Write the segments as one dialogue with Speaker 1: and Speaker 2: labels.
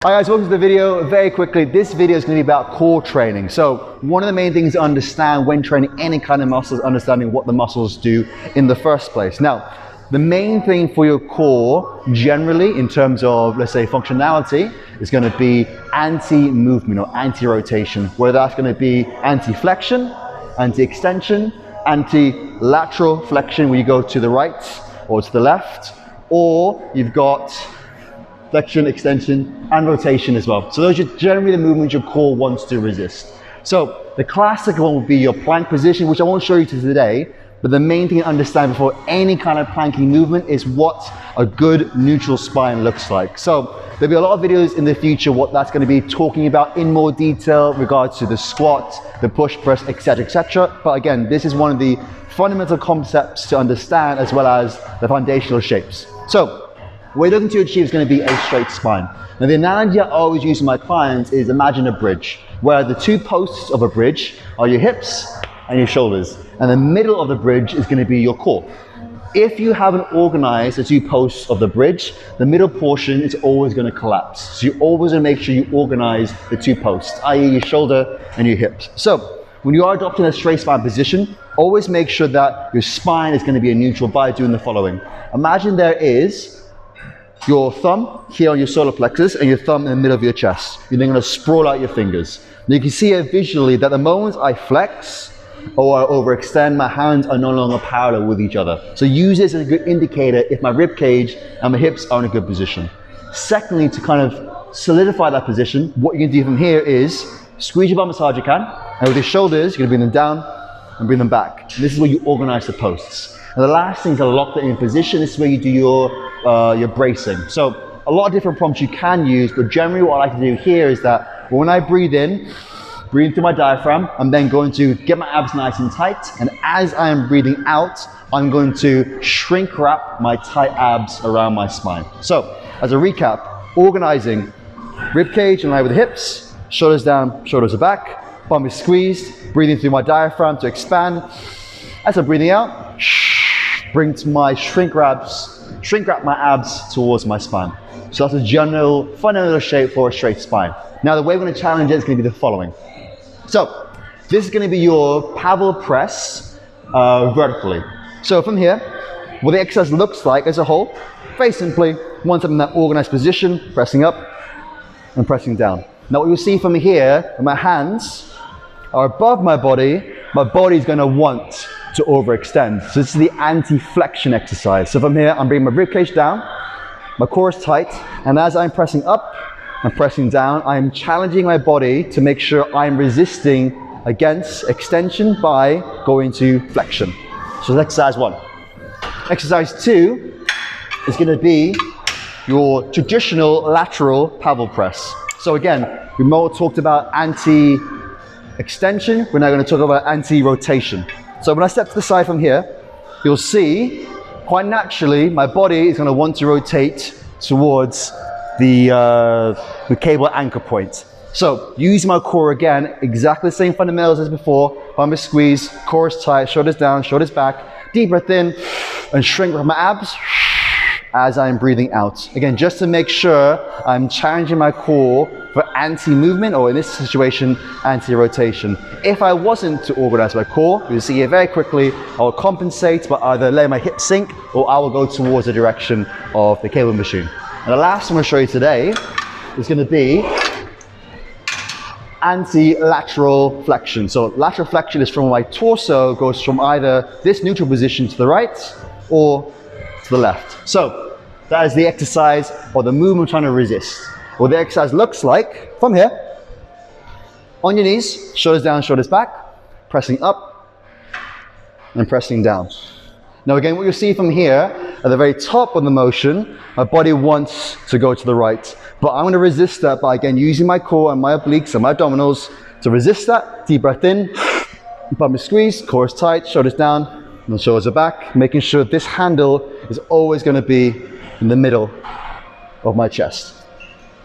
Speaker 1: Hi guys, welcome to the video. Very quickly, this video is going to be about core training. So one of the main things to understand when training any kind of muscles, understanding what the muscles do in the first place. Now, the main thing for your core generally in terms of, let's say, functionality is going to be anti-movement or anti-rotation, whether that's going to be anti-flexion, anti-extension, anti-lateral flexion where you go to the right or to the left, or you've got flexion, extension, and rotation as well. So those are generally the movements your core wants to resist. So the classic one would be your plank position, which I won't show you today, but the main thing to understand before any kind of planking movement is what a good neutral spine looks like. So there'll be a lot of videos in the future what that's going to be talking about in more detail in regards to the squat, the push press, etc., etc. But again, this is one of the fundamental concepts to understand as well as the foundational shapes. So what you're looking to achieve is going to be a straight spine. Now the analogy I always use with my clients is imagine a bridge, where the two posts of a bridge are your hips and your shoulders, and the middle of the bridge is going to be your core. If you haven't organized the two posts of the bridge, the middle portion is always going to collapse. So you always want to make sure you organize the two posts, i.e. your shoulder and your hips. So when you are adopting a straight spine position, always make sure that your spine is going to be a neutral by doing the following. Imagine there is your thumb here on your solar plexus and your thumb in the middle of your chest. You're then going to sprawl out your fingers. And you can see it visually that the moment I flex or I overextend, my hands are no longer parallel with each other. So use this as a good indicator if my rib cage and my hips are in a good position. Secondly, to kind of solidify that position, what you can do from here is squeeze your bum as hard as you can, and with your shoulders, you're going to bring them down and bring them back. And this is where you organize the posts. And the last thing is to lock that in position. This is where you do your bracing. So a lot of different prompts you can use, but generally what I like to do here is that when I breathe in, breathe through my diaphragm, I'm then going to get my abs nice and tight, and as I am breathing out, I'm going to shrink wrap my tight abs around my spine. So as a recap, organizing rib cage in line with the hips, shoulders down, shoulders are back, bum is squeezed, breathing through my diaphragm to expand. As I'm breathing out, bring to my shrink wrap my abs towards my spine. So that's a general fundamental shape for a straight spine. Now the way we're going to challenge it is going to be the following. So this is going to be your Pavel Press vertically. So from here, what the exercise looks like as a whole, very simply, once I'm in that organized position, pressing up and pressing down. Now what you'll see from here, my hands are above my body is going to want to overextend. So this is the anti-flexion exercise. So from here, I'm bringing my ribcage down, my core is tight, and as I'm pressing up and pressing down, I'm challenging my body to make sure I'm resisting against extension by going to flexion. So that's exercise one. Exercise two is going to be your traditional lateral Pavel press. So again, we more talked about anti-extension, we're now going to talk about anti-rotation. So when I step to the side from here, you'll see quite naturally my body is going to want to rotate towards the cable anchor point. So use my core again, exactly the same fundamentals as before. Bum is squeezed, core is tight, shoulders down, shoulders back. Deep breath in and shrink with my abs as I'm breathing out. Again, just to make sure I'm challenging my core for anti-movement, or in this situation, anti-rotation. If I wasn't to organize my core, you'll see here very quickly, I will compensate by either letting my hips sink or I will go towards the direction of the cable machine. And the last one I'm going to show you today is going to be anti-lateral flexion. So lateral flexion is from my torso, goes from either this neutral position to the right or to the left. So that is the exercise or the movement I'm trying to resist. What the exercise looks like from here, on your knees, shoulders down, shoulders back, pressing up and pressing down. Now again, what you'll see from here, at the very top of the motion, my body wants to go to the right, but I'm going to resist that by again using my core and my obliques and my abdominals to resist that. Deep breath in, bum is squeezed, core is tight, shoulders down, and the shoulders are back, making sure this handle is always going to be in the middle of my chest.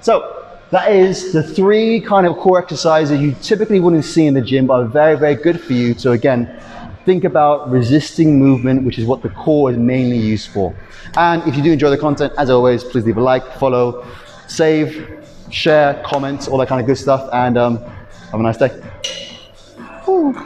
Speaker 1: So that is the three kind of core exercises you typically wouldn't see in the gym, but are very, very good for you to, again, think about resisting movement, which is what the core is mainly used for. And if you do enjoy the content, as always, please leave a like, follow, save, share, comment, all that kind of good stuff, and have a nice day.